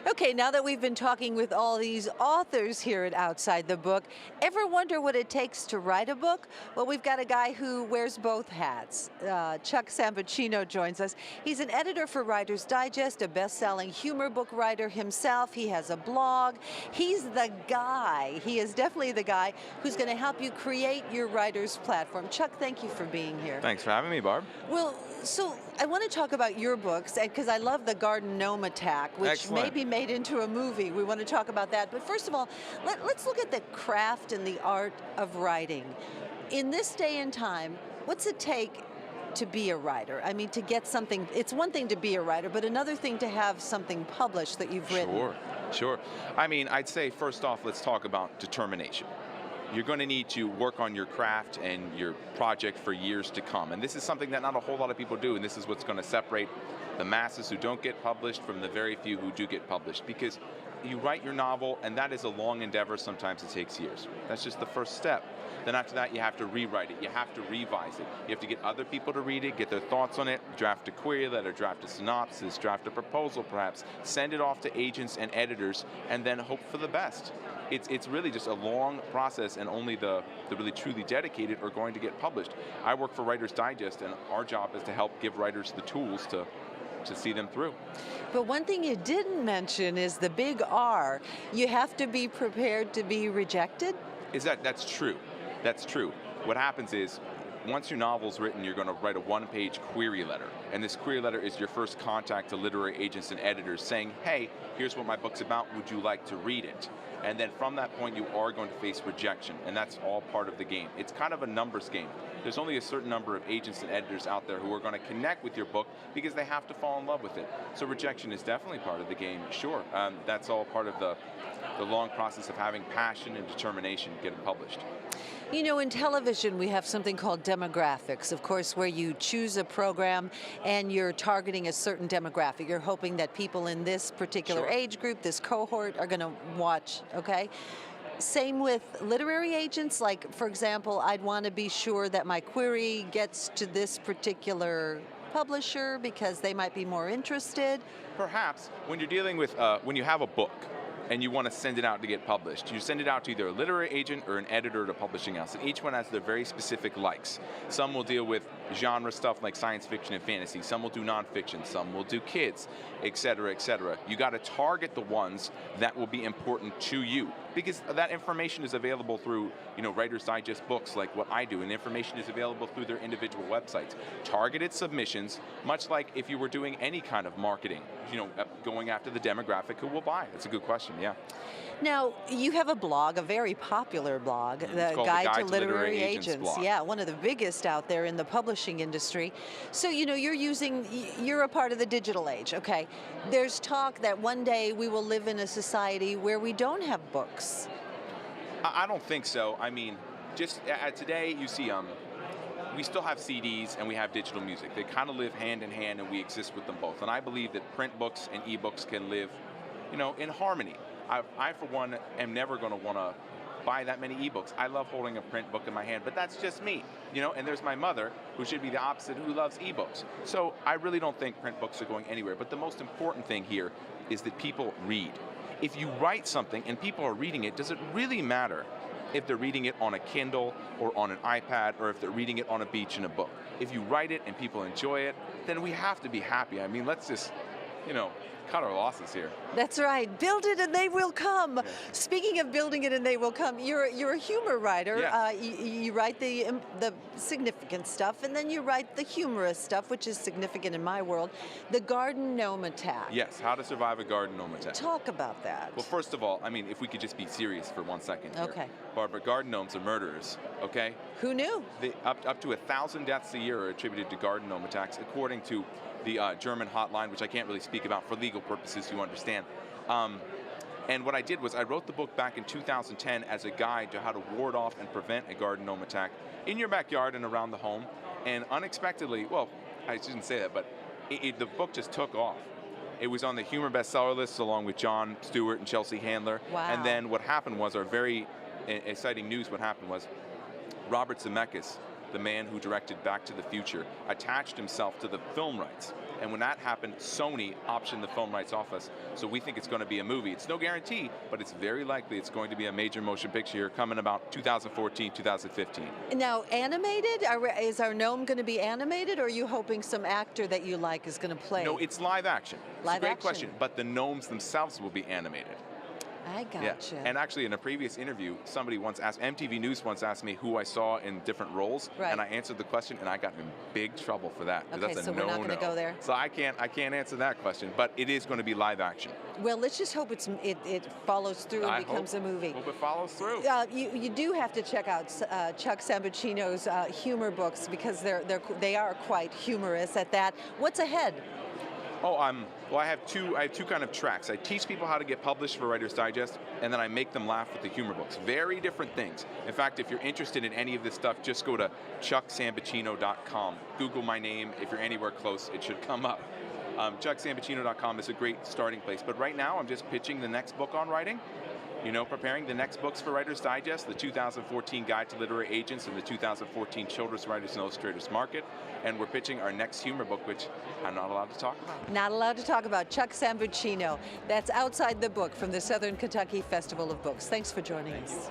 Okay, now that we've been talking with all these authors here at Outside the Book, ever wonder what it takes to write a book? Well, we've got a guy who wears both hats. Chuck Sambuchino joins us. He's an editor for Writer's Digest, a best-selling humor book writer himself. He has a blog. He's the guy. He is definitely the guy who's going to help you create your writer's platform. Chuck, thank you for being here. Thanks for having me, Barb. Well, so I want to talk about your books, because I love the Garden Gnome Attack, which Excellent. may be made into a movie. We want to talk about that. But first of all, let's look at the craft and the art of writing. In this day and time, what's it take to be a writer? I mean, to get something, it's one thing to be a writer, but another thing to have something published that you've written. Sure. I mean, I'd say first off, let's talk about determination. You're going to need to work on your craft and your project for years to come. And this is something that not a whole lot of people do, and this is what's going to separate the masses who don't get published from the very few who do get published. Because you write your novel, and that is a long endeavor. Sometimes it takes years. That's just the first step. Then after that, you have to rewrite it. You have to revise it. You have to get other people to read it, get their thoughts on it, draft a query letter, draft a synopsis, draft a proposal perhaps, send it off to agents and editors, and then hope for the best. It's really just a long process, and only the really truly dedicated are going to get published. I work for Writer's Digest, and our job is to help give writers the tools to see them through. But one thing you didn't mention is the big R. You have to be prepared to be rejected? That's true. That's true. What happens is, once your novel's written, you're going to write a one-page query letter. And this query letter is your first contact to literary agents and editors saying, hey, here's what my book's about, would you like to read it? And then from that point, you are going to face rejection, and that's all part of the game. It's kind of a numbers game. There's only a certain number of agents and editors out there who are going to connect with your book because they have to fall in love with it. So rejection is definitely part of the game, sure. That's all part of the long process of having passion and determination getting published. You know, in television, we have something called demographics, of course, where you choose a program and you're targeting a certain demographic. You're hoping that people in this particular age group, this cohort, are going to watch, okay? Same with literary agents, like, for example, I'd want to be sure that my query gets to this particular publisher because they might be more interested. Perhaps when you're dealing with, when you have a book, and you want to send it out to get published. You send it out to either a literary agent or an editor at a publishing house, and each one has their very specific likes. Some will deal with genre stuff like science fiction and fantasy, some will do nonfiction, some will do kids, etc., etc. You got to target the ones that will be important to you, because that information is available through, Writer's Digest books like what I do, and information is available through their individual websites. Targeted submissions, much like if you were doing any kind of marketing, going after the demographic who will buy. That's a good question, yeah. Now, you have a blog, a very popular blog, the Guide to Literary Agents. Yeah, one of the biggest out there in the publishing industry. So, you're a part of the digital age, okay. There's talk that one day we will live in a society where we don't have books. I don't think so. I mean, just today you see, we still have CDs and we have digital music. They kind of live hand in hand, and we exist with them both. And I believe that print books and ebooks can live, in harmony. I for one, am never going to want to buy that many ebooks. I love holding a print book in my hand, but that's just me, and there's my mother, who should be the opposite, who loves ebooks. So I really don't think print books are going anywhere, but the most important thing here is that people read. If you write something and people are reading it, does it really matter if they're reading it on a Kindle or on an iPad, or if they're reading it on a beach in a book? If you write it and people enjoy it, then we have to be happy. I mean, let's just, cut our losses here. That's right. Build it and they will come. Yeah. Speaking of building it and they will come, you're a humor writer. Yeah. You write the significant stuff, and then you write the humorous stuff, which is significant in my world. The Garden Gnome Attack. Yes, How to Survive a Garden Gnome Attack. Talk about that. Well, first of all, I mean, if we could just be serious for 1 second here. Okay. Barbara, garden gnomes are murderers, okay? Who knew? Up to 1,000 deaths a year are attributed to garden gnome attacks, according to the German hotline, which I can't really speak about for legal purposes, you understand. And what I did was I wrote the book back in 2010 as a guide to how to ward off and prevent a garden gnome attack in your backyard and around the home. And unexpectedly, well, I shouldn't say that, but the book just took off. It was on the humor bestseller list along with Jon Stewart and Chelsea Handler. Wow. And then what happened was, our very exciting news, what happened was, Robert Zemeckis, the man who directed Back to the Future, attached himself to the film rights. And when that happened, Sony optioned the film rights off us. So we think it's going to be a movie. It's no guarantee, but it's very likely it's going to be a major motion picture here coming about 2014, 2015. Now, animated? Is our gnome going to be animated, or are you hoping some actor that you like is going to play? No, it's live action. Live it's a great action. question, but the gnomes themselves will be animated. I gotcha. Yeah. And actually, in a previous interview, somebody once asked, MTV News once asked me who I saw in different roles, Right. and I answered the question, and I got in big trouble for that. Okay, That's a so we're not going to go there. So I can't answer that question, but it is going to be live action. Well, let's just hope it follows through and becomes a movie. Hope it follows through. You do have to check out Chuck Sambuchino's humor books, because they are quite humorous at that. What's ahead? Oh, well, I have two kind of tracks. I teach people how to get published for Writer's Digest, and then I make them laugh with the humor books. Very different things. In fact, if you're interested in any of this stuff, just go to chucksambuchino.com. Google my name. If you're anywhere close, it should come up. chucksambuchino.com is a great starting place. But right now, I'm just pitching the next book on writing. You know, preparing the next books for Writer's Digest, the 2014 Guide to Literary Agents and the 2014 Children's Writers and Illustrators Market. And we're pitching our next humor book, which I'm not allowed to talk about. Not allowed to talk about. Chuck Sambuchino. That's Outside the Book from the Southern Kentucky Festival of Books. Thanks for joining us.